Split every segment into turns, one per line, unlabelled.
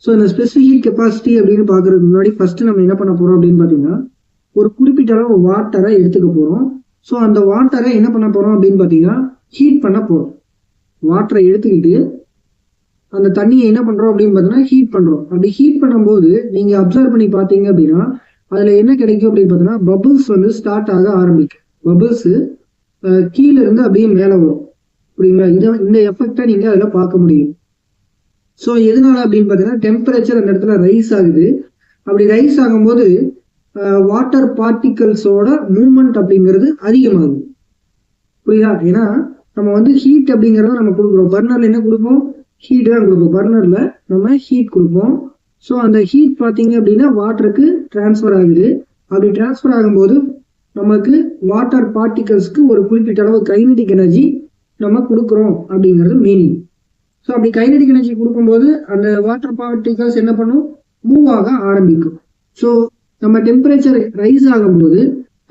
So இந்த specific heat capacity அப்படின்னு பார்க்கறதுக்கு முன்னாடி ஃபர்ஸ்ட் நம்ம என்ன பண்ண போறோம் அப்படின்னு பார்த்தீங்கன்னா ஒரு குறிப்பிட்ட அளவு வாட்டரை எடுத்துக்க போறோம். ஸோ அந்த வாட்டரை என்ன பண்ண போறோம் அப்படின்னு பார்த்தீங்கன்னா ஹீட் பண்ண போறோம். வாட்டரை எடுத்துக்கிட்டு அந்த தண்ணியை என்ன பண்றோம் அப்படின்னு பார்த்தீங்கன்னா ஹீட் பண்றோம். அப்படி ஹீட் பண்ணும்போது நீங்க அப்சர்வ் பண்ணி பார்த்தீங்க அப்படின்னா அதுல என்ன கிடைக்கும் அப்படின்னு பார்த்தீங்கன்னா பபிள்ஸ் வந்து ஸ்டார்ட் ஆக ஆரம்பிக்கும். பபிள்ஸ் கீழே இருந்து அப்படியே மேலே வரும். புரியுங்களா? இந்த எஃபெக்டை நீங்க அதில் பார்க்க முடியும். ஸோ எதனால அப்படின்னு பார்த்தீங்கன்னா டெம்பரேச்சர் அந்த இடத்துல ரைஸ் ஆகுது. அப்படி ரைஸ் ஆகும்போது வாட்டர் பார்ட்டிகல்ஸோட மூவ்மெண்ட் அப்படிங்கிறது அதிகமாகுது. புரியுதா? ஏன்னா நம்ம வந்து ஹீட் அப்படிங்கிறத நம்ம கொடுக்குறோம். பர்னர்ல என்ன கொடுப்போம்? ஹீட் தான் கொடுப்போம். பர்னர்ல நம்ம ஹீட் கொடுப்போம். ஸோ அந்த ஹீட் பார்த்தீங்க அப்படின்னா வாட்டருக்கு டிரான்ஸ்ஃபர் ஆகுது. அப்படி டிரான்ஸ்ஃபர் ஆகும்போது நமக்கு வாட்டர் பார்ட்டிகல்ஸ்க்கு ஒரு குறிப்பிட்ட அளவு கைனடிக் எனர்ஜி நம்ம கொடுக்குறோம் அப்படிங்கிறது மீனிங். ஸோ அப்படி கைனடிக் எனர்ஜி கொடுக்கும்போது அந்த வாட்டர் பார்ட்டிகல்ஸ் என்ன பண்ணும்? மூவ் ஆக ஆரம்பிக்கும். ஸோ நம்ம டெம்பரேச்சர் ரைஸ் ஆகும்போது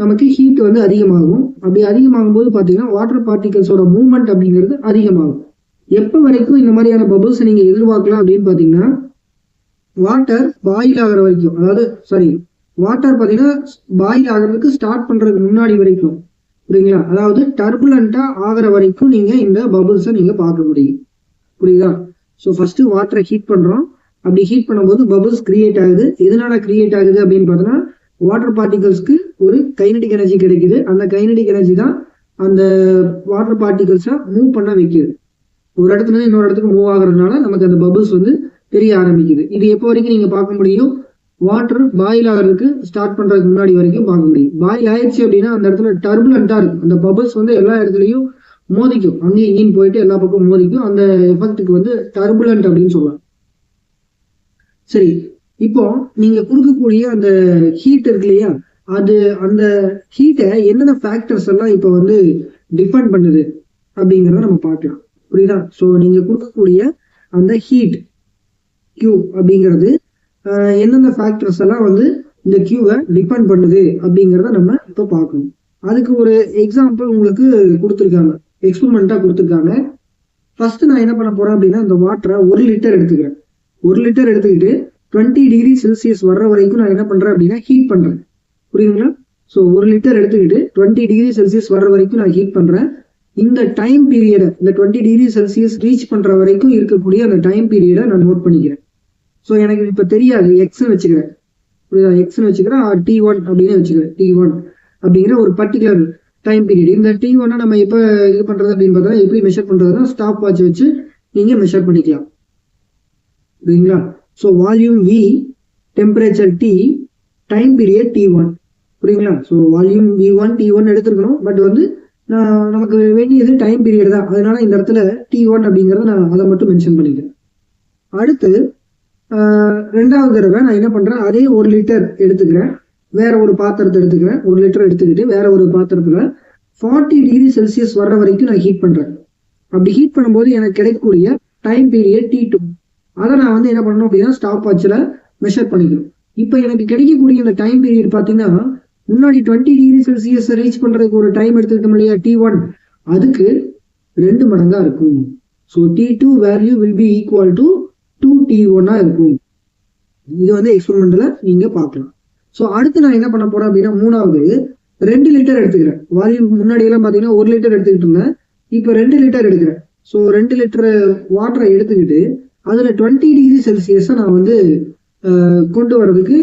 நமக்கு ஹீட் வந்து அதிகமாகும். அப்படி அதிகமாகும் போது பார்த்தீங்கன்னா வாட்டர் பார்ட்டிகல்ஸோட மூவ்மெண்ட் அப்படிங்கிறது அதிகமாகும். எப்போ வரைக்கும் இந்த மாதிரியான பபிள்ஸ் நீங்க எதிர்பார்க்கலாம் அப்படின்னு பார்த்தீங்கன்னா வாட்டர் பாயில் ஆகிற வரைக்கும், அதாவது வாட்டர் பார்த்தீங்கன்னா பாயில் ஆகிறதுக்கு ஸ்டார்ட் பண்றதுக்கு முன்னாடி வரைக்கும். புரியுங்களா? அதாவது டர்புலண்டா ஆகிற வரைக்கும் நீங்க இந்த பபிள்ஸை நீங்க பார்க்க முடியும். புரியுதா? ஸோ ஃபர்ஸ்ட் வாட்டரை ஹீட் பண்றோம். அப்படி ஹீட் பண்ணும்போது பபிள்ஸ் கிரியேட் ஆகுது. எதனால கிரியேட் ஆகுது அப்படின்னு பார்த்தோன்னா வாட்டர் பார்ட்டிகல்ஸ்க்கு ஒரு கைனடிக் எனர்ஜி கிடைக்குது. அந்த கைனடிக் எனர்ஜி தான் அந்த வாட்டர் பார்ட்டிகல்ஸை மூவ் பண்ண வைக்குது. ஒரு இடத்துல இருந்து இன்னொரு இடத்துக்கு மூவ் ஆகுறதுனால நமக்கு அந்த பபிள்ஸ் வந்து தெரிய ஆரம்பிக்குது. இது எப்போ வரைக்கும் நீங்க பார்க்க முடியும்? வாட்டர் பாயில் ஆகிறதுக்கு ஸ்டார்ட் பண்றதுக்கு முன்னாடி வரைக்கும் பார்க்க முடியும். பாயில் ஆயிடுச்சு அப்படின்னா அந்த இடத்துல டர்புலண்டா இருக்கும். அந்த பபிள்ஸ் வந்து எல்லா இடத்துலையும் மோதிக்கும். அங்கேயும் இங்கேயும் போயிட்டு எல்லா பக்கம் மோதிக்கும். அந்த எஃபெக்டுக்கு வந்து டர்புலண்ட் அப்படின்னு சொல்லலாம். சரி, இப்போ நீங்க கொடுக்கக்கூடிய அந்த ஹீட் இருக்கு இல்லையா, அது அந்த ஹீட்டை என்னென்ன ஃபேக்டர்ஸ் எல்லாம் இப்போ வந்து டிபெண்ட் பண்ணுது அப்படிங்கிறத நம்ம பார்க்கலாம். புரியுதா? ஸோ நீங்க கொடுக்கக்கூடிய அந்த ஹீட் கியூ அப்படிங்கிறது எந்தெந்த ஃபேக்டர்ஸ் எல்லாம் வந்து இந்த கியூவை டிபெண்ட் பண்ணுது அப்படிங்கிறத நம்ம இப்போ பார்க்கணும். அதுக்கு ஒரு எக்ஸாம்பிள் உங்களுக்கு கொடுத்துருக்காங்க, எக்ஸ்பெரிமெண்டா கொடுத்துருக்காங்க. ஃபர்ஸ்ட் நான் என்ன பண்ண போறேன் அப்படின்னா இந்த வாட்டரை 1 லிட்டர் எடுத்துக்கிறேன். 1 லிட்டர் எடுத்துக்கிட்டு 20 டிகிரி செல்சியஸ் வர்ற வரைக்கும் நான் என்ன பண்றேன் அப்படின்னா ஹீட் பண்றேன். புரியுதுங்களா? ஸோ 1 லிட்டர் எடுத்துக்கிட்டு 20 டிகிரி செல்சியஸ் வர்ற வரைக்கும் நான் ஹீட் பண்றேன். இந்த டைம் பீரியடை, இந்த 20 டிகிரி செல்சியஸ் ரீச் பண்ற வரைக்கும் இருக்கக்கூடிய அந்த டைம் பீரியடை நான் நோட் பண்ணிக்கிறேன். ஸோ எனக்கு இப்ப தெரியாது, எக்ஸ்ன்னு வச்சுக்கிறேன். புரியுதா? எக்ஸ்ன்னு வச்சுக்கிறேன், T1 அப்படின்னு வச்சுக்கிறேன். T1 அப்படிங்கிற ஒரு பர்டிகுலர் டைம் பீரியட். இந்த T1 நம்ம எப்ப இது பண்றது அப்படின்னு பார்த்தா எப்படி மெஷர் பண்றதுன்னா ஸ்டாப் வாட்ச் வச்சு நீங்க மெஷர் பண்ணிக்கலாம். புரியுங்களா? So volume V, temperature T, time period T1. புரியுங்களா? So volume V1 T1 எடுத்துருக்கணும். But வந்து நமக்கு வேண்டியது டைம் பீரியட் தான். அதனால இந்த இடத்துல T1 அப்படிங்கிறத நான் அதை மட்டும் மென்ஷன் பண்ணிக்கிறேன். அடுத்து ரெண்டாவது தடவை நான் என்ன பண்றேன், அதே 1 லிட்டர் எடுத்துக்கிறேன். வேற ஒரு பாத்திரத்தை எடுத்துக்கிறேன். 1 லிட்டர் எடுத்துக்கிட்டு வேற ஒரு பாத்திரத்துல 40 டிகிரி செல்சியஸ் வர்ற வரைக்கும் நான் ஹீட் பண்றேன். அப்படி ஹீட் பண்ணும்போது எனக்கு கிடைக்கக்கூடிய டைம் பீரியட் T2. அதை நான் வந்து என்ன பண்ணணும் அப்படின்னா ஸ்டாப் வாட்சில் மெஷர் பண்ணிக்கணும். இப்போ எனக்கு கிடைக்கக்கூடிய இந்த டைம் பீரியட் பார்த்தீங்கன்னா முன்னாடி 20 டிகிரி செல்சியஸ் ரீச் பண்றதுக்கு ஒரு டைம் எடுத்துக்கிட்டோம் இல்லையா T1, அதுக்கு 2 மடங்கா இருக்கும். So T2 value will be equal to 2T1 இருக்கும். இது வந்து எக்ஸ்பெரிமெண்ட்ல நீங்க பார்க்கலாம். ஸோ அடுத்து நான் என்ன பண்ண போறேன் அப்படின்னா மூணாவது 2 லிட்டர் எடுத்துக்கிறேன். வால்யூம் முன்னாடி எல்லாம் பார்த்தீங்கன்னா 1 லிட்டர் எடுத்துக்கிட்டு இருந்தேன். இப்போ 2 லிட்டர் எடுக்கிறேன். ஸோ 2 லிட்டர் வாட்டரை எடுத்துக்கிட்டு அதுல 20 டிகிரி செல்சியஸை நான் வந்து கொண்டு வர்றதுக்கு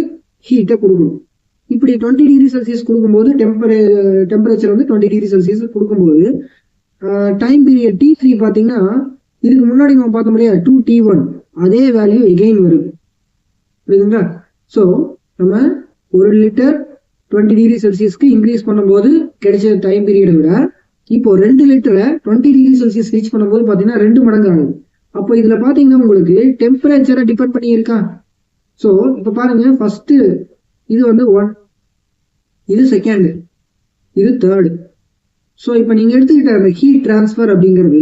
ஹீட்டை கொடுக்கணும். இப்படி 20 டிகிரி செல்சியஸ் கொடுக்கும்போது டெம்பரேச்சர் வந்து 20 டிகிரி செல்சியஸ் கொடுக்கும்போது டைம் பீரியட் T3 பார்த்தீங்கன்னா இதுக்கு முன்னாடி நம்ம பார்த்தோம் இல்லையா 2T1, அதே வேல்யூ எகெயின் வருது. புரியுதுங்களா? ஸோ நம்ம 1 லிட்டர் 20 டிகிரி செல்சியஸ்க்கு இன்க்ரீஸ் பண்ணும்போது கிடைச்ச டைம் பீரியடை விட இப்போ 2 லிட்டரை 20 டிகிரி செல்சியஸ் ரீச் பண்ணும்போது பார்த்தீங்கன்னா 2 மடங்கு ஆகுது. அப்போ இதுல பாத்தீங்கன்னா உங்களுக்கு டெம்பரேச்சரை டிபெண்ட் பண்ணி இருக்கா? ஸோ இப்போ பாருங்க, ஃபர்ஸ்ட் இது வந்து 1, இது செகண்ட், இது தேர்டு. ஸோ இப்போ நீங்க எடுத்துக்கிட்ட அந்த ஹீட் டிரான்ஸ்ஃபர் அப்படிங்கிறது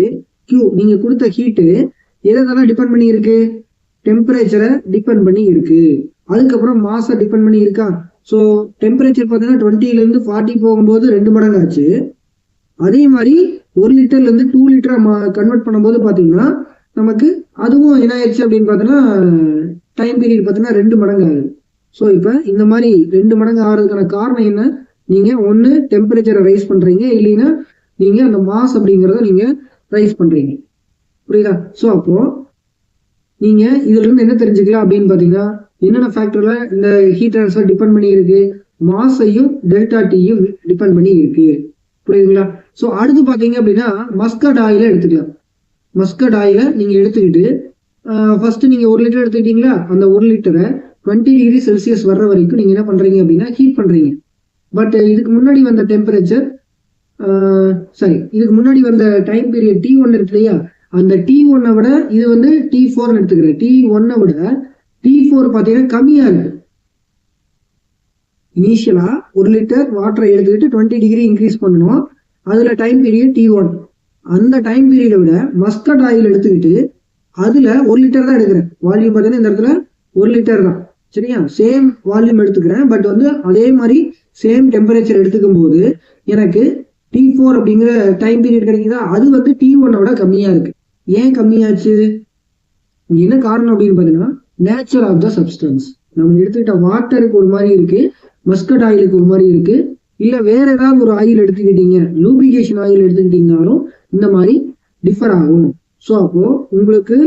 Q, நீங்க கொடுத்த ஹீட்டு எதெல்லாம் டிபெண்ட் பண்ணி இருக்கு? டெம்பரேச்சரை டிபெண்ட் பண்ணி இருக்கு. அதுக்கப்புறம் மாஸை டிபெண்ட் பண்ணி இருக்கா? ஸோ டெம்பரேச்சர் பார்த்தீங்கன்னா 20ல இருந்து 40 போகும்போது 2 மடங்கு ஆச்சு. அதே மாதிரி 1 லிட்டர்ல இருந்து 2 லிட்டரா கன்வெர்ட் பண்ணும்போது பாத்தீங்கன்னா நமக்கு அதுவும் என்ன ஆயிடுச்சு அப்படின்னு பார்த்தோன்னா டைம் பீரியட் பார்த்தீங்கன்னா 2 மடங்கு ஆகுது. ஸோ இப்போ இந்த மாதிரி 2 மடங்கு ஆகிறதுக்கான காரணம் என்ன? நீங்கள் ஒன்று டெம்பரேச்சரை ரைஸ் பண்ணுறீங்க, இல்லைன்னா நீங்கள் அந்த மாஸ் அப்படிங்கிறத நீங்கள் ரைஸ் பண்ணுறீங்க. புரியுதா? ஸோ அப்போது நீங்கள் இதுலேருந்து என்ன தெரிஞ்சுக்கலாம் அப்படின்னு பார்த்தீங்கன்னா, என்னென்ன ஃபேக்டரில் இந்த ஹீட் ட்ரான்ஸ்ஃபர் டிபெண்ட் பண்ணி இருக்கு? மாஸையும் டெல்டா டியும் டிபெண்ட் பண்ணி இருக்கு. புரியுதுங்களா? ஸோ அடுத்து பார்த்தீங்க அப்படின்னா மஸ்கட் ஆயிலை எடுத்துக்கலாம். மஸ்கட் ஆயிலை நீங்கள் எடுத்துக்கிட்டு ஃபர்ஸ்ட் நீங்கள் 1 லிட்டர் எடுத்துக்கிட்டீங்களா, அந்த 1 லிட்டரை 20 டிகிரி செல்சியஸ் வர்ற வரைக்கும் நீங்கள் என்ன பண்ணுறீங்க அப்படின்னா ஹீட் பண்ணுறீங்க. பட் இதுக்கு முன்னாடி வந்த டெம்பரேச்சர் இதுக்கு முன்னாடி வந்த டைம் பீரியட் T1 இருக்கு இல்லையா, அந்த T1 விட இது வந்து T4 எடுத்துக்கிறேன். T1 விட T4 பார்த்தீங்கன்னா கம்மியாக இருக்கு. இனிஷியலா 1 லிட்டர் வாட்டரை எடுத்துக்கிட்டு 20 டிகிரி இன்க்ரீஸ் பண்ணணும். அதுல டைம் பீரியட் T1. அந்த டைம் பீரியடை விட மஸ்கட் ஆயில் எடுத்துக்கிட்டு அதுல 1 லிட்டர் தான் எடுக்கிறேன். வால்யூம் பார்த்தீங்கன்னா இந்த இடத்துல 1 லிட்டர் தான். சரியா? சேம் வால்யூம் எடுத்துக்கிறேன். பட் வந்து அதே மாதிரி சேம் டெம்பரேச்சர் எடுத்துக்கும் போது எனக்கு T4 அப்படிங்கிற டைம் பீரியட் கிடைக்குதா, அது வந்து T1 விட கம்மியா இருக்கு. ஏன் கம்மியாச்சு? என்ன காரணம் அப்படின்னு பார்த்தீங்கன்னா நேச்சர் ஆஃப் த சப்ஸ்டன்ஸ். நம்ம எடுத்துக்கிட்ட வாட்டருக்கு ஒரு மாதிரி இருக்கு, மஸ்கட் ஆயிலுக்கு ஒரு மாதிரி இருக்கு, இல்ல வேற ஏதாவது ஒரு ஆயில் எடுத்துக்கிட்டீங்க, லூபிகேஷன் ஆயில் எடுத்துக்கிட்டீங்கனாலும் இந்த மாதிரி டிஃபர் ஆகும். ஸோ அப்போ உங்களுக்கு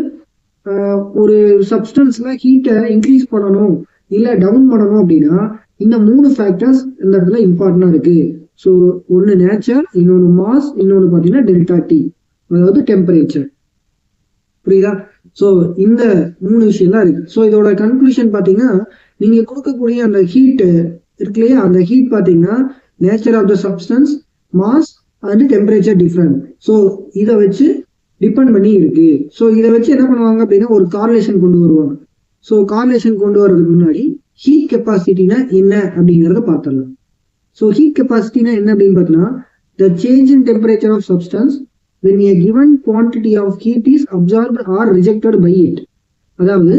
ஒரு சப்ஸ்டன்ஸ்ல ஹீட்டை இன்க்ரீஸ் பண்ணணும் இல்ல டவுன் பண்ணணும் அப்படின்னா இந்த 3 ஃபேக்டர்ஸ் இந்த இடத்துல இம்பார்ட்டன்டா இருக்கு. ஸோ ஒன்னு நேச்சர், இன்னொன்னு மாஸ், இன்னொன்னு பார்த்தீங்கன்னா டெல்டா டி, அதாவது டெம்பரேச்சர். புரியுதா? ஸோ இந்த 3 விஷயம் தான் இருக்கு. ஸோ இதோட கன்க்ளூஷன் பார்த்தீங்கன்னா நீங்க கொடுக்கக்கூடிய அந்த ஹீட் இருக்கு இல்லையா, அந்த ஹீட் பார்த்தீங்கன்னா nature of the substance, mass and temperature different. So இதை வச்சு டிபெண்ட் பண்ணி இருக்கு. ஸோ இதை வச்சு என்ன பண்ணுவாங்க அப்படின்னா ஒரு கார்லேஷன் கொண்டு வருவாங்க. ஸோ கார்லேஷன் கொண்டு வர்றதுக்கு முன்னாடி ஹீட் கெப்பாசிட்டினா என்ன அப்படிங்கிறத பார்த்துடலாம். ஸோ ஹீட் கெப்பாசிட்டினா என்ன அப்படின்னு பார்த்தீங்கன்னா the change in temperature of substance when a given quantity of heat is absorbed or rejected by it. அதாவது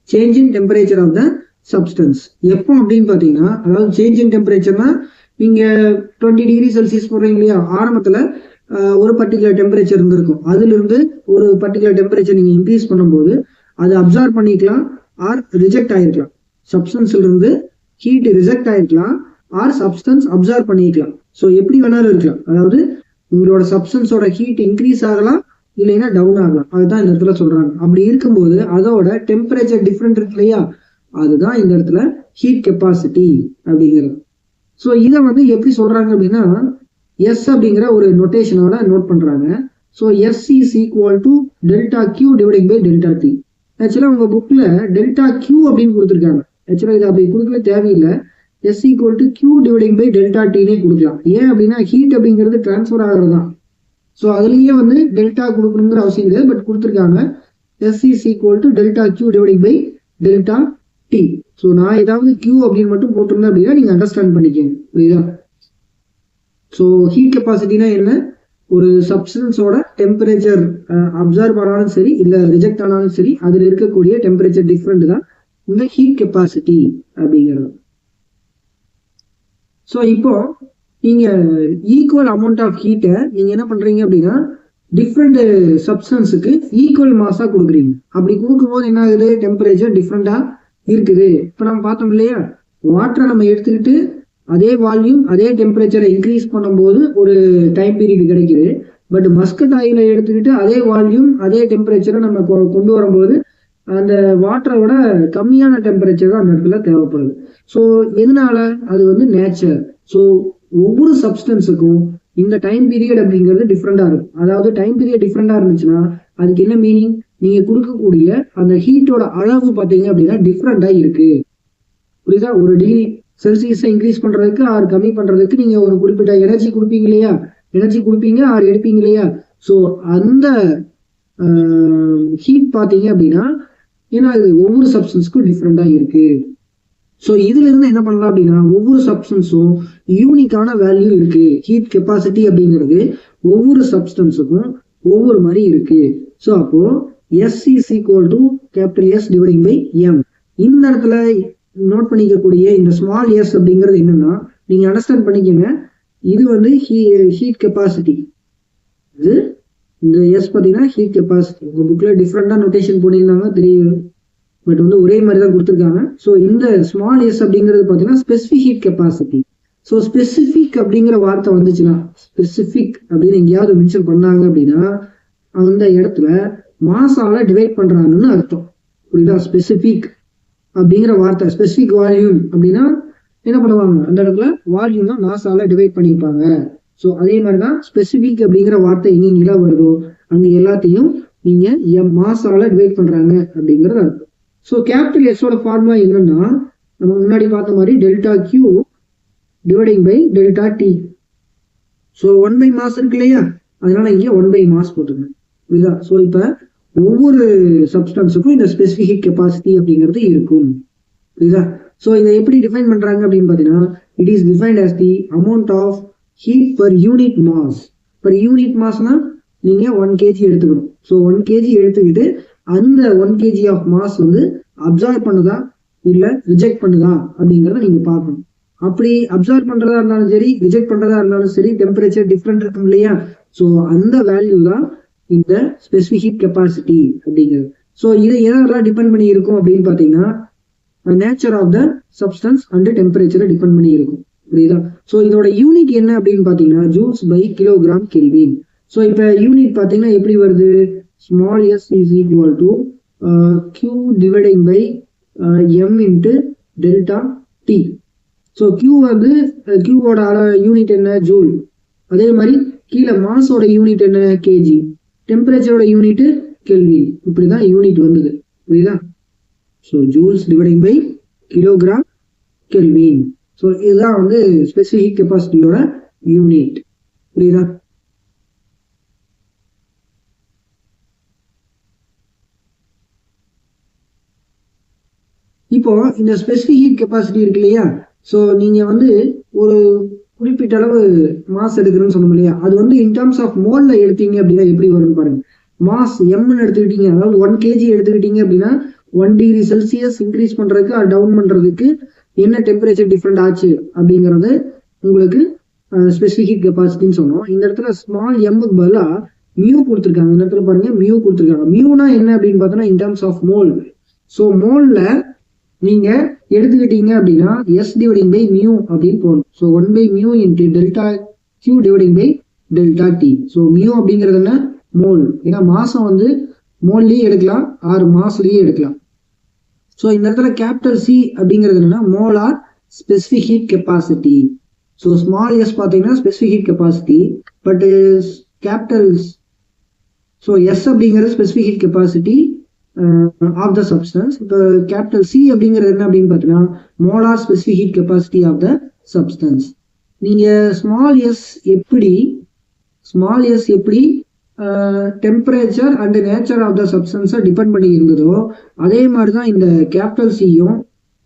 change in temperature of the substance எப்போ அப்படின்னு பார்த்தீங்கன்னா, அதாவது சேஞ்ச் இன் டெம்பரேச்சர்னா நீங்க 20 டிகிரி செல்சியஸ் போடுறீங்க இல்லையா, ஆரம்பத்துல ஒரு பர்டிகுலர் டெம்பரேச்சர் இருந்திருக்கும், அதுல இருந்து ஒரு பர்டிகுலர் டெம்பரேச்சர் நீங்க இன்க்ரீஸ் பண்ணும்போது அதை அப்சார்ப் பண்ணிக்கலாம் ஆர் ரிஜெக்ட் ஆயிருக்கலாம். சப்ஸ்டன்ஸ்ல இருந்து ஹீட் ரிஜெக்ட் ஆயிருக்கலாம் ஆர் சப்ஸ்டன்ஸ் அப்சார்ப் பண்ணிக்கலாம். ஸோ எப்படி வேணாலும் இருக்கலாம். அதாவது உங்களோட சப்ஸ்டன்ஸோட ஹீட் இன்க்ரீஸ் ஆகலாம் இல்லைன்னா டவுன் ஆகலாம். அதுதான் இந்த இடத்துல சொல்றாங்க. அப்படி இருக்கும்போது அதோட டெம்பரேச்சர் டிஃப்ரெண்ட் இருக்கு இல்லையா, அதுதான் இந்த இடத்துல ஹீட் கெப்பாசிட்டி அப்படிங்கிறது. ஸோ இதை வந்து எப்படி சொல்றாங்க அப்படின்னா எஸ் அப்படிங்கிற ஒரு நொட்டேஷனோட நோட் பண்றாங்க. So S is equal to delta Q dividing by delta T. ஆக்சுவலாக உங்க புக்ல டெல்டா கியூ அப்படின்னு கொடுத்துருக்காங்க. ஆக்சுவலாக இது அப்படி கொடுக்கல, தேவையில்லை. S equal to Q dividing by delta டினே கொடுக்கலாம். ஏன் அப்படின்னா ஹீட் அப்படிங்கிறது டிரான்ஸ்ஃபர் ஆகிறது தான். ஸோ அதுலேயே வந்து டெல்டா கொடுக்கணுங்கிற அவசியம் இல்லை, பட் கொடுத்துருக்காங்க. S is equal to delta Q dividing by delta T. So நான் ஏதாவது கியூ அப்படின்னு மட்டும் போட்டிருந்தேன் அப்படின்னா நீங்க அண்டர்ஸ்டாண்ட் பண்ணிக்கோங்க. புரியுதா? ஸோ ஹீட் கெப்பாசிட்டினா என்ன? ஒரு சப்ஸ்டன்ஸோட டெம்பரேச்சர் அப்சர்வ் ஆனாலும் சரி இல்ல ரிஜெக்ட் ஆனாலும் சரி அதுல இருக்கக்கூடிய டெம்பரேச்சர் டிஃப்ரெண்ட் தான் இந்த ஹீட் கெப்பாசிட்டி அப்படிங்கிறது. ஸோ இப்போ நீங்க ஈக்குவல் அமௌண்ட் ஆஃப் ஹீட்டை நீங்க என்ன பண்றீங்க அப்படின்னா டிஃப்ரெண்ட் சப்ஸ்டன்ஸுக்கு ஈக்குவல் மாஸா கொடுக்குறீங்க. அப்படி கொடுக்கும்போது என்ன ஆகுது? டெம்பரேச்சர் டிஃப்ரெண்டா இருக்குது. இப்போ நம்ம பார்த்தோம் இல்லையா, வாட்டரை நம்ம எடுத்துக்கிட்டு அதே வால்யூம் அதே டெம்பரேச்சரை இன்க்ரீஸ் பண்ணும்போது ஒரு டைம் பீரியட் கிடைக்குது. பட் மஸ்கட் ஆயிலை எடுத்துக்கிட்டு அதே வால்யூம் அதே டெம்பரேச்சரை நம்ம கொண்டு வரும்போது அந்த வாட்டரோட கம்மியான டெம்பரேச்சர் தான் அந்த இடத்துல தேவைப்படுது. ஸோ எதனால? அது வந்து நேச்சர். ஸோ ஒவ்வொரு சப்ஸ்டன்ஸுக்கும் இந்த டைம் பீரியட் அப்படிங்கிறது டிஃப்ரெண்டா இருக்கும். அதாவது டைம் பீரியட் டிஃப்ரெண்டா இருந்துச்சுன்னா அதுக்கு என்ன மீனிங்? நீங்க கொடுக்கக்கூடிய அந்த ஹீட்டோட அளவு பார்த்தீங்க அப்படின்னா டிஃப்ரெண்டா இருக்கு. புரியுதா? ஒரு டிகிரி செல்சியஸை இன்க்ரீஸ் பண்றதுக்கு ஆர் கம்மி பண்றதுக்கு நீங்க ஒரு குறிப்பிட்ட எனர்ஜி கொடுப்பீங்க இல்லையா, எனர்ஜி கொடுப்பீங்க ஆர் எடுப்பீங்க இல்லையா. ஸோ அந்த ஹீட் பார்த்தீங்க அப்படின்னா ஏன்னா இது ஒவ்வொரு சப்ஸ்டன்ஸ்க்கும் டிஃப்ரெண்டா இருக்கு. ஸோ இதுல இருந்து என்ன பண்ணலாம் அப்படின்னா ஒவ்வொரு சப்ஸ்டன்ஸும் யூனிக்கான வேல்யூ இருக்கு. ஹீட் கெப்பாசிட்டி அப்படிங்கிறது ஒவ்வொரு சப்ஸ்டன்ஸுக்கும் ஒவ்வொரு மாதிரி இருக்கு. ஸோ அப்போ S is equal to capital S dividing by M. இந்த இடத்துல நோட் பண்ணிக்கக்கூடிய இந்த ஸ்மால் எஸ் அப்படிங்கிறது என்னன்னா நீங்க அண்டர்ஸ்டாண்ட் பண்ணிக்கோங்க, இது வந்து ஹீட் கெப்பாசிட்டி. இது இந்த எஸ் பார்த்தீங்கன்னா ஹீட் கெப்பாசிட்டி. உங்க புக்ல டிஃப்ரெண்டா நோட்டேஷன் போட்டிருந்தாங்க தெரியும். பட் வந்து ஒரே மாதிரி தான் கொடுத்துருக்காங்க. ஸோ இந்த ஸ்மால் எஸ் அப்படிங்கிறது பார்த்தீங்கன்னா specific heat capacity. So specific அப்படிங்கிற வார்த்தை வந்துச்சுன்னா, ஸ்பெசிஃபிக் அப்படின்னு எங்கேயாவது மென்ஷன் பண்ணாங்க அப்படின்னா அந்த இடத்துல மாசால டிவைட் பண்றாங்கன்னு அர்த்தம். புரியுதா? ஸ்பெசிஃபிக் அப்படிங்கிற வார்த்தை, ஸ்பெசிஃபிக் வால்யூம் அப்படின்னா என்ன பண்ணுவாங்க, அந்த இடத்துல வால்யூம் தான் மாசால டிவைட் பண்ணியிருப்பாங்க. ஸோ அதே மாதிரிதான் ஸ்பெசிஃபிக் அப்படிங்கிற வார்த்தை எங்கெங்கெல்லாம் வருதோ அங்க எல்லாத்தையும் நீங்க மாசால டிவைட் பண்றாங்க அப்படிங்கிறது அர்த்தம். ஸோ கேபிட்டல் எஸோட ஃபார்முலா என்னன்னா, நம்ம முன்னாடி பார்த்த மாதிரி delta Q dividing by delta T. So 1 by mass இருக்கு இல்லையா, அதனால இங்க 1 by மாஸ் போட்டுருங்க. புரியுதா? ஸோ இப்ப ஒவ்வொரு சப்ஸ்டன்ஸுக்கும் இந்த ஸ்பெசிஃபிக் ஹீட் கெப்பாசிட்டி அப்படிங்கிறது இருக்கும். புரியுதா? ஸோ இதை எப்படி டிஃபைன் பண்றாங்க அப்படின்னு பாத்தீங்கன்னா, it is defined as the amount of heat per unit mass. Per unit மாஸ்னா நீங்க 1 kg எடுத்துக்கணும். ஸோ 1 kg எடுத்துக்கிட்டு அந்த 1 kg ஆஃப் மாஸ் வந்து அப்சார்ப் பண்ணுதா இல்ல ரிஜெக்ட் பண்ணுதா அப்படிங்கிறத நீங்க பார்க்கணும். அப்படி அப்சார்ப் பண்றதா இருந்தாலும் சரி, ரிஜெக்ட் பண்றதா இருந்தாலும் சரி, டெம்பரேச்சர் டிஃப்ரெண்ட் இருக்கும் இல்லையா, ஸோ அந்த வேல்யூ தான் இந்த ஸ்பெசிஃபிக் ஹீட் கெப்பாசிட்டி அப்படிங்கிறது. ஸோ இதை எதெல்லாம் டிபெண்ட் பண்ணி இருக்கும் அப்படின்னு பாத்தீங்கன்னா, nature of the substance and டெம்பரேச்சரை டிபெண்ட் பண்ணி இருக்கும். புரியுதா? ஸோ இதோட யூனிட் என்ன அப்படின்னு பாத்தீங்கன்னா joules by kilogram kelvin. So இப்போ யூனிட் பாத்தீங்கன்னா எப்படி வருது, small S is equal to Q dividing by M into delta T. So Q வந்து கியூவோட யூனிட் என்ன, ஜூல். அதே மாதிரி கீழே மாஸோட யூனிட் என்ன, கேஜி. டெம்பரேச்சரோட யூனிட் கெல்வின். இப்படிதான் யூனிட் வந்தது. புரியுதா? So joules dividing by kilogram kelvin. So இதுதான் வந்து ஸ்பெசிஃபிக் கெப்பாசிட்டியோட யூனிட். புரியுதா? இப்போ இந்த ஸ்பெசிஃபிக் ஹீட் கெப்பாசிட்டி இருக்கு இல்லையா, ஸோ நீங்க வந்து ஒரு குறிப்பிட்ட அளவு மாஸ் எடுக்கிறேன்னு சொன்னோம் இல்லையா, அது வந்து இன் டர்ம்ஸ் ஆஃப் மோல்ல எடுத்தீங்க அப்படின்னா எப்படி வரும்னு பாருங்க. மாஸ் எம்னு எடுத்துக்கிட்டீங்க, அதாவது 1 kg எடுத்துக்கிட்டீங்க அப்படின்னா 1 degree செல்சியஸ் இன்க்ரீஸ் பண்றதுக்கு அது டவுன் பண்றதுக்கு என்ன டெம்பரேச்சர் டிஃப்ரெண்ட் ஆச்சு அப்படிங்கிறது உங்களுக்கு ஸ்பெசிஃபிக் ஹீட் கெப்பாசிட்டின்னு சொன்னோம். இந்த இடத்துல ஸ்மால் எம்முக்கு பதிலா மியூ கொடுத்துருக்காங்க. இந்த இடத்துல பாருங்க மியூ கொடுத்துருக்காங்க. மியூனா என்ன அப்படின்னு பார்த்தோம்னா in terms of mole. So மோல்ல நீங்க எடுத்துக்கிட்டீங்க அப்படின்னா எஸ் டிவைடிங் பை மியூ அப்படின்னு போகணும். So 1 by mu into delta Q dividing by delta T. So mu அப்படிங்கிறது என்ன, மோல். ஏன்னா மாசம் வந்து மோல்லையே எடுக்கலாம் ஆர் மாஸ்லயே எடுக்கலாம். ஸோ இந்த இடத்துல கேபிட்டல் சி அப்படிங்கிறது என்னன்னா molar specific heat capacity. So small S பார்த்தீங்கன்னா specific heat capacity, but capital so S அப்படிங்கிறது specific heat capacity of the substance. இப்போ கேபிட்டல் சி அப்படிங்கிறது என்ன அப்படின்னு பார்த்தீங்கன்னா molar specific heat capacity of the substance. நீங்க ஸ்மால் எஸ் எப்படி temperature and nature of the சப்ஸ்டன்ஸை டிபெண்ட் பண்ணி இருந்ததோ அதே மாதிரி தான் இந்த கேபிட்டல் சியும்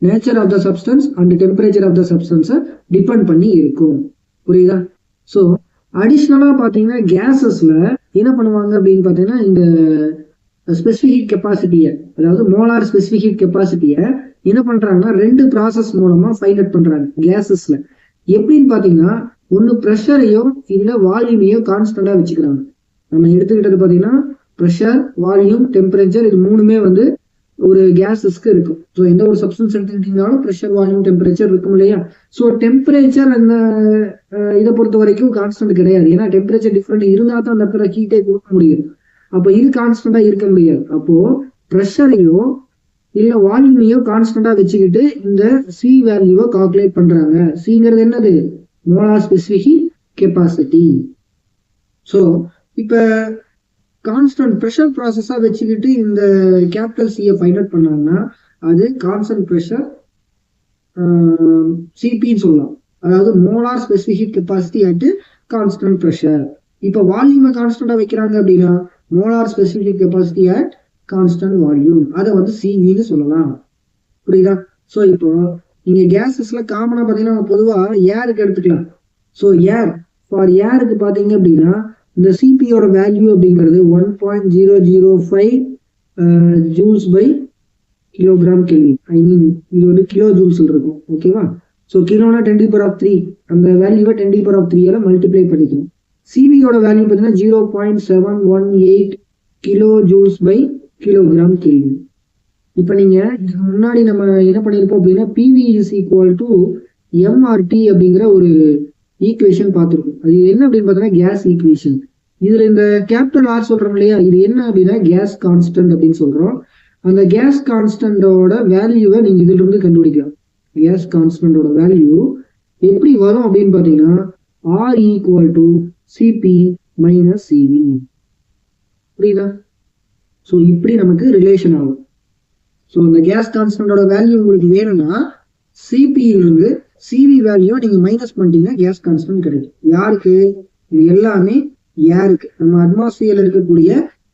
nature of the substance and temperature of the சப்ஸ்டன்ஸை டிபெண்ட் பண்ணி இருக்கும். புரியுதா? ஸோ அடிஷ்னலா பார்த்தீங்கன்னா கேஸஸ்ல என்ன பண்ணுவாங்க அப்படின்னு பார்த்தீங்கன்னா இந்த ஸ்பெசிஃபிக் ஹீட் கெப்பாசிட்டியை, அதாவது மோலார் ஸ்பெசிஃபிக் ஹீட் கெப்பாசிட்டியை என்ன பண்றாங்கன்னா 2 ப்ராசஸ் மூலமா ஃபைண்ட் அவுட் பண்றாங்க கேஸஸ்ல. எப்படின்னு பாத்தீங்கன்னா ஒன்னு ப்ரெஷரையோ இல்ல வால்யூமையோ கான்ஸ்டன்டா வச்சுக்கிறாங்க. நம்ம எடுத்துக்கிட்டது பாத்தீங்கன்னா ப்ரெஷர், வால்யூம், டெம்பரேச்சர், இது மூணுமே வந்து ஒரு கேஸஸ்க்கு இருக்கும். ஸோ எந்த ஒரு சப்ஸ்டன்ஸ் எடுத்துக்கிட்டீங்கனாலும் ப்ரெஷர், வால்யூம், டெம்பரேச்சர் இருக்கும் இல்லையா. ஸோ டெம்பரேச்சர் அந்த இதை பொறுத்த வரைக்கும் கான்ஸ்டன்ட் கிடையாது. ஏன்னா டெம்பரேச்சர் டிஃப்ரெண்ட் இருந்தா தான் அந்த இடத்துல ஹீட்டே கொடுக்க முடியும். அப்போ இது கான்ஸ்டன்டா இருக்க முடியாது. அப்போ ப்ரெஷரையோ இல்ல வால்யூமையோ கான்ஸ்டன்டா வச்சுக்கிட்டு இந்த சி வேல்யூவை கால்குலேட் பண்றாங்க. சிங்கிறது என்னது, molar specific heat capacity. So இப்ப கான்ஸ்டன்ட் ப்ரெஷர் ப்ராசஸா வச்சுக்கிட்டு இந்த கேபிட்டல் சியை ஃபைண்ட் அவுட் பண்ணாங்கன்னா அது கான்ஸ்டன்ட் ப்ரெஷர் சிபின்னு சொல்லலாம். அதாவது molar specific heat capacity at constant pressure. இப்ப வால்யூமை கான்ஸ்டன்டா வைக்கிறாங்க அப்படின்னா molar specific heat capacity at constant volume, அதை வந்து சிவின்னு சொல்லலாம். புரியுதா? ஸோ இப்போ நீங்க கேஸஸ்ல காமனா பாத்தீங்கன்னா பொதுவா ஏருக்கு எடுத்துக்கலாம். ஸோ ஏருக்கு பாத்தீங்க அப்படின்னா இந்த சிபியோட வேல்யூ அப்படிங்கிறது 1.005 ஜூல்ஸ் பை கிலோகிராம் கெல்வின். ஐ மீன் இது வந்து கிலோ ஜூல்ஸ் இருக்கும். ஓகேவா? ஸோ கிலோனா 10⁻³ அந்த வேல்யூவை 10⁻³ மல்டிப்ளை பண்ணிக்கணும். சிபியோட வேல்யூ பார்த்தீங்கன்னா 0.718 kilo joules by kilogram kelvin. இப்ப நீங்க இதுக்கு முன்னாடி நம்ம என்ன பண்ணிருப்போம் அப்படின்னா PV is equal to MRT அப்படிங்கிற ஒரு ஈக்குவேஷன் பார்த்துருக்கோம். அது என்ன அப்படின்னு பார்த்தீங்கன்னா கேஸ் ஈக்குவேஷன். இதுல இந்த கேபிட்டல் ஆர் சொல்றோம் இல்லையா, இது என்ன அப்படின்னா கேஸ் கான்ஸ்டன்ட் அப்படின்னு சொல்றோம். அந்த கேஸ் கான்ஸ்டன்டோட வேல்யூவை நீங்க இதுல இருந்து கண்டுபிடிக்கலாம். கேஸ் கான்ஸ்டன்டோட வேல்யூ எப்படி வரும் அப்படின்னு பாத்தீங்கன்னா R equal to CP minus CV. புரியுதா? ஸோ இப்படி நமக்கு ரிலேஷன் ஆகும். ஸோ இந்த கேஸ் கான்ஸ்டன்டோட வேல்யூ உங்களுக்கு வேணும்னா சிபியிலிருந்து சிவி வேல்யூ நீங்க மைனஸ் பண்ணிட்டீங்கன்னா கேஸ் கான்ஸ்டன்ட் கிடைக்கும். யாருக்கு? இது எல்லாமே ஏருக்கு, நம்ம அட்மாஸ்பியர்ல இருக்கக்கூடிய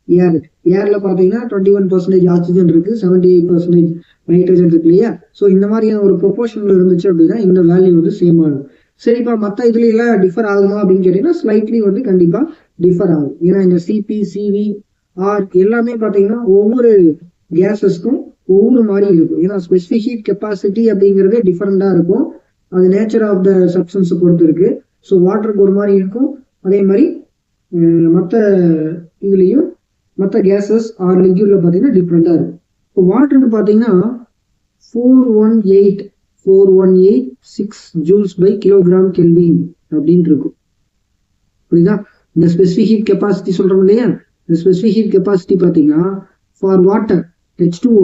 ஏருக்கு. ஏர்ல பாத்தீங்கன்னா 21% ஆக்சிஜன் இருக்கு, 78% நைட்ரஜன் இருக்கு இல்லையா? ஸோ இந்த மாதிரியான ஒரு ப்ரொபோர்ஷன்ல இருந்துச்சு அப்படின்னா இந்த வேல்யூ வந்து சேம் ஆகும். சரிப்பா, மற்ற இதுல எல்லாம் டிஃபர் ஆகுமா அப்படின்னு கேட்டீங்கன்னா ஸ்லைட்லி வந்து கண்டிப்பா டிஃபர் ஆகும். ஏன்னா இந்த சிபி சிவி ஆர் எல்லாமே பாத்தீங்கன்னா ஒவ்வொரு கேசஸ்க்கும் ஒவ்வொரு மாதிரி இருக்கும். ஏன்னா ஸ்பெசிபிக் ஹீட் கெப்பாசிட்டி அப்படிங்கிறது டிஃபரெண்டா இருக்கும். அது நேச்சர் ஆஃப் த சப்ஸ்டன்ஸை பொறுத்து இருக்கு. ஸோ வாட்டருக்கு ஒரு மாதிரி இருக்கும், அதே மாதிரி மற்ற இதுலேயும் மற்ற கேசஸ் ஆர் லிக்யூட்ல பார்த்தீங்கன்னா டிஃப்ரெண்டாக இருக்கும். இப்போ வாட்டருக்கு பார்த்தீங்கன்னா 418.6 ஜூல்ஸ் பை கிலோகிராம் கெல்வின் அப்படின்னு இருக்கும். புரியுதா? இந்த ஸ்பெசிபிக் ஹீட் கெப்பாசிட்டி சொல்றோம் இல்லையா, இந்த ஸ்பெசிபிக் ஹீட் கெப்பாசிட்டி பார்த்தீங்கன்னா ஃபார் வாட்டர் H2O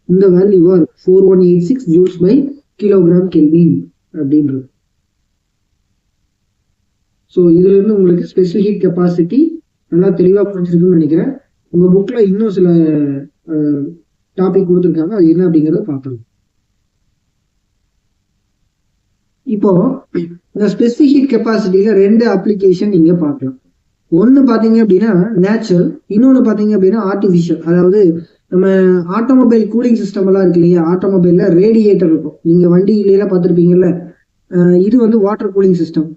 இந்த value 4186 joules by kilogram kelvin அப்படின்றது. ஸோ இதுல இருந்து உங்களுக்கு ஸ்பெசிபிக் ஹீட் கெப்பாசிட்டி நல்லா தெளிவாக புரிஞ்சிருக்குன்னு நினைக்கிறேன். உங்க புக்ல இன்னும் சில டாபிக் கொடுத்துருக்காங்க, அது என்ன அப்படிங்கிறத பார்க்கலாம். இப்போ இந்த ஸ்பெசிபிக் ஹீட் கெப்பாசிட்டியில 2 அப்ளிகேஷன் நீங்க பார்க்கலாம். ஒன்னு பாத்தீங்க அப்படின்னா நேச்சுரல், இன்னொன்னு பாத்தீங்க அப்படின்னா ஆர்டிபிஷியல். அதாவது நம்ம ஆட்டோமொபைல் கூலிங் சிஸ்டம் எல்லாம் இருக்கு இல்லையா, ஆட்டோமொபைல்ல ரேடியேட்டர் இருக்கும், நீங்க வண்டியில பார்த்துருப்பீங்கல்ல. இது வந்து water cooling system.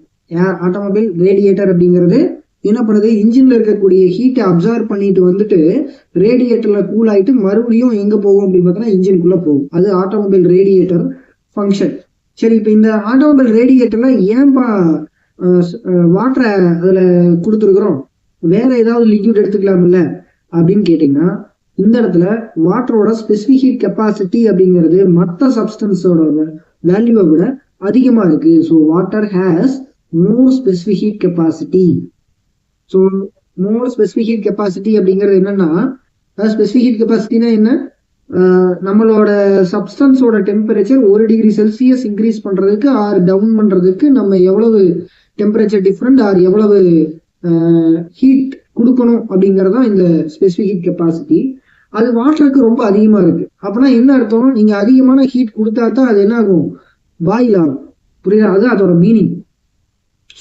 Automobile radiator அப்படிங்கிறது என்ன பண்ணுது, இன்ஜின்ல இருக்கக்கூடிய ஹீட்டை அப்சர்வ் பண்ணிட்டு வந்துட்டு ரேடியேட்டர்ல கூல் ஆயிட்டு மறுபடியும் எங்க போகும் அப்படின்னு பார்த்தோன்னா இன்ஜினுக்குள்ள போகும். அது ஆட்டோமொபைல் ரேடியேட்டர் ஃபங்க்ஷன். சரி, இப்போ இந்த ஆட்டோமொபைல் ரேடியேட்டர்ல ஏன்பா வாட்டரை அதுல கொடுத்துருக்குறோம், வேற ஏதாவது லிக்யூட் எடுத்துக்கலாம்ல அப்படின்னு கேட்டீங்கன்னா, இந்த இடத்துல வாட்டரோட ஸ்பெசிபிக் ஹீட் கெப்பாசிட்டி அப்படிங்கிறது மற்ற சப்ஸ்டன்ஸோட வேல்யூவை விட அதிகமா இருக்கு. So water has more specific heat capacity. So more specific heat capacity அப்படிங்கிறது என்னன்னா, ஸ்பெசிபிக் ஹீட் கெப்பாசிட்டினா என்ன, நம்மளோட சப்ஸ்டன்ஸோட டெம்பரேச்சர் 1 டிகிரி செல்சியஸ் இன்க்ரீஸ் பண்றதுக்கு ஆர் டவுன் பண்றதுக்கு நம்ம எவ்வளவு டெம்பரேச்சர் டிஃப்ரெண்ட் ஆர் எவ்வளவு ஹீட் கொடுக்கணும் அப்படிங்கறதான் இந்த ஸ்பெசிபிக் ஹீட் கெப்பாசிட்டி. அது வாட்டருக்கு ரொம்ப அதிகமா இருக்கு. அப்படின்னா என்ன அர்த்தம், நீங்க அதிகமான ஹீட் கொடுத்தா தான் அது என்ன ஆகும், பாயில் ஆகும். புரியுதா? அது அதோட மீனிங்.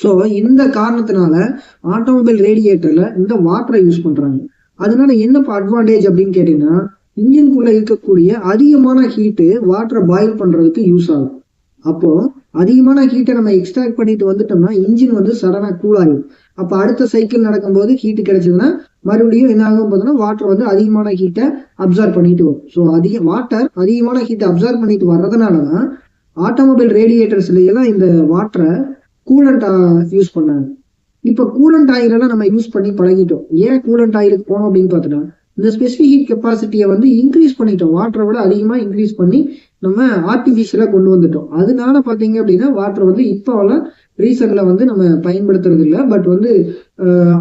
ஸோ இந்த காரணத்தினால ஆட்டோமொபைல் ரேடியேட்டர்ல இந்த வாட்டரை யூஸ் பண்றாங்க. அதனால என்ன அட்வான்டேஜ் அப்படின்னு கேட்டீங்கன்னா, இன்ஜின்குள்ள இருக்கக்கூடிய அதிகமான ஹீட்டு வாட்டரை பாயில் பண்றதுக்கு யூஸ் ஆகும். அப்போ அதிகமான ஹீட்டை நம்ம எக்ஸ்ட்ராக்ட் பண்ணிட்டு வந்துட்டோம்னா இன்ஜின் வந்து சடனா கூல் ஆகும். அப்போ அடுத்த சைக்கிள் நடக்கும்போது ஹீட்டு கிடைச்சதுன்னா மறுபடியும் என்ன ஆகும் பார்த்தோம்னா வாட்டர் வந்து அதிகமான ஹீட்டை அப்சர்வ் பண்ணிட்டு வரும். ஸோ வாட்டர் அதிகமான ஹீட்டை அப்சர்வ் பண்ணிட்டு வர்றதுனாலதான் ஆட்டோமொபைல் ரேடியேட்டர்ஸ்ல எல்லாம் இந்த வாட்டரை கூலண்ட் யூஸ் பண்ணாங்க. இப்ப கூலண்ட் ஆயிலெல்லாம் நம்ம யூஸ் பண்ணி பழகிட்டோம். ஏன் கூலண்ட் ஆயிலுக்கு போனோம் அப்படின்னு பார்த்தோம்னா, இந்த ஸ்பெசிபிக் ஹீட் கெப்பாசிட்டியை வந்து இன்க்ரீஸ் பண்ணிட்டோம், வாட்டரை விட அதிகமா இன்க்ரீஸ் பண்ணி நம்ம ஆர்டிபிஷியலா கொண்டு வந்துட்டோம். அதனால பாத்தீங்க அப்படின்னா வாட்டர் வந்து இப்போலாம் ரீசன்ட்ல வந்து நம்ம பயன்படுத்துறது இல்லை. பட் வந்து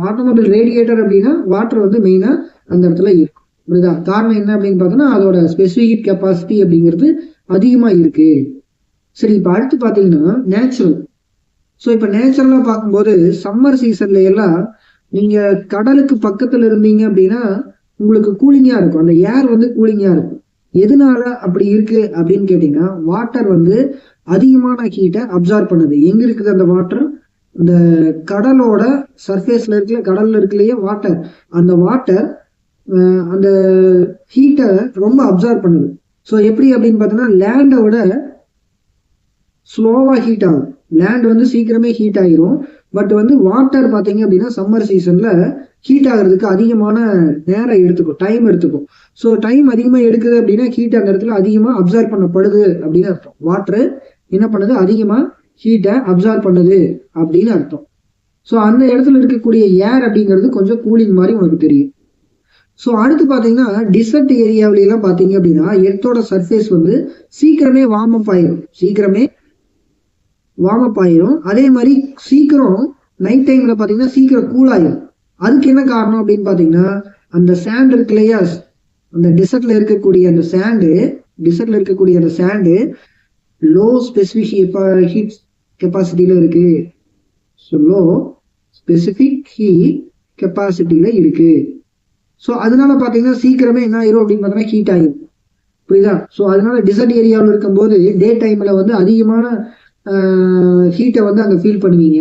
ஆட்டோமொபைல் ரேடியேட்டர் அப்படின்னா வாட்டர் வந்து மெயினா அந்த இடத்துல இருக்கும். புரியுதா? காரணம் என்ன அப்படின்னு பார்த்தோம்னா அதோட ஸ்பெசிபிக் ஹீட் கெப்பாசிட்டி அப்படிங்கிறது அதிகமா இருக்கு. சரி, இப்ப அடுத்து பாத்தீங்கன்னா நேச்சுரல். ஸோ இப்போ நேச்சுரலா பார்க்கும்போது சம்மர் சீசன்ல எல்லாம் நீங்க கடலுக்கு பக்கத்துல இருந்தீங்க அப்படின்னா உங்களுக்கு கூலிங்கா இருக்கும், அந்த ஏர் வந்து கூலிங்கா இருக்கும். எதனால அப்படி இருக்கு அப்படின்னு கேட்டீங்கன்னா, வாட்டர் வந்து அதிகமான ஹீட்டை அப்சர்வ் பண்ணுது. எங்க இருக்குது அந்த வாட்டர், இந்த கடலோட சர்ஃபேஸ்ல இருக்குல்ல, கடல்ல இருக்குல்லையே வாட்டர், அந்த வாட்டர் அந்த ஹீட்டை ரொம்ப அப்சர்வ் பண்ணுது. ஸோ எப்படி அப்படின்னு பார்த்தோன்னா லேண்டை விட ஸ்லோவா ஹீட் ஆகும். லேண்ட் வந்து சீக்கிரமே ஹீட் ஆகிரும். பட் வந்து வாட்டர் பார்த்தீங்க அப்படின்னா சம்மர் சீசன்ல ஹீட் ஆகிறதுக்கு அதிகமான நேரம் எடுத்துக்கும், டைம் எடுத்துக்கும். ஸோ டைம் அதிகமாக எடுக்குது அப்படின்னா ஹீட் அந்த இடத்துல அதிகமாக அப்சர்வ் பண்ணப்படுது அப்படின்னு அர்த்தம். வாட்டர் என்ன பண்ணுது, அதிகமாக ஹீட்டை அப்சர்வ் பண்ணுது அப்படின்னு அர்த்தம். ஸோ அந்த இடத்துல இருக்கக்கூடிய ஏர் அப்படிங்கிறது கொஞ்சம் கூலிங் மாதிரி உனக்கு தெரியும். ஸோ அடுத்து பார்த்தீங்கன்னா டிசர்ட் ஏரியாவிலாம் பார்த்தீங்க அப்படின்னா எர்த்தோட சர்ஃபேஸ் வந்து சீக்கிரமே வார்ம் அப் ஆயிரும். அதே மாதிரி சீக்கிரம் நைட் டைம்ல பார்த்தீங்கன்னா சீக்கிரம் கூல் ஆயிரும். அதுக்கு என்ன காரணம் அப்படின்னு பார்த்தீங்கன்னா அந்த சேண்ட் இருக்கு இல்லையா, அந்த டிசர்ட்ல இருக்கக்கூடிய அந்த சேண்டு லோ ஸ்பெசிபிக் ஹீட் கெப்பாசிட்டியில இருக்கு. ஸோ லோ ஸ்பெசிபிக் ஹீட் கெப்பாசிட்டியில இருக்கு. ஸோ அதனால பார்த்தீங்கன்னா சீக்கிரமே என்ன ஆயிரும் அப்படின்னு பார்த்தீங்கன்னா ஹீட் ஆயிரும். புரியுதா? ஸோ அதனால டிசர்ட் ஏரியாவில் இருக்கும்போது டே டைம்ல வந்து அதிகமான ஹீட்டை வந்து அங்கே ஃபீல் பண்ணுவீங்க.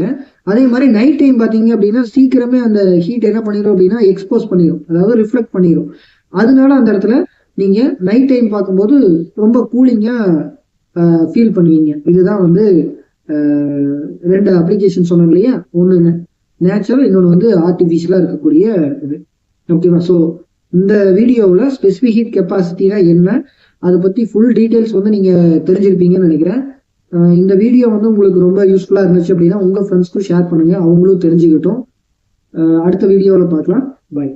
அதே மாதிரி நைட் டைம் பார்த்தீங்க அப்படின்னா சீக்கிரமே அந்த ஹீட் என்ன பண்ணிடும் அப்படின்னா எக்ஸ்போஸ் பண்ணிடும், அதாவது ரிஃப்ளெக்ட் பண்ணிடும். அதனால அந்த இடத்துல நீங்க நைட் டைம் பார்க்கும்போது ரொம்ப கூலிங்கா ஃபீல் பண்ணுவீங்க. இதுதான் வந்து ரெண்டு அப்ளிகேஷன் சொன்னோம் இல்லையா, ஒன்று நேச்சுரல், இன்னொன்று வந்து ஆர்டிஃபிஷியலாக இருக்கக்கூடிய இது. ஓகேவா? ஸோ இந்த வீடியோவில் ஸ்பெசிஃபிக் ஹீட் கெப்பாசிட்டினா என்ன, அதை பற்றி ஃபுல் டீட்டெயில்ஸ் வந்து நீங்கள் தெரிஞ்சிருப்பீங்கன்னு நினைக்கிறேன். இந்த வீடியோ வந்து உங்களுக்கு ரொம்ப யூஸ்ஃபுல்லாக இருந்துச்சு அப்படின்னா உங்கள் ஃப்ரெண்ட்ஸ்க்கும் ஷேர் பண்ணுங்கள், அவங்களும் தெரிஞ்சுக்கிட்டோம். அடுத்த வீடியோவில் பார்க்கலாம். பாய்.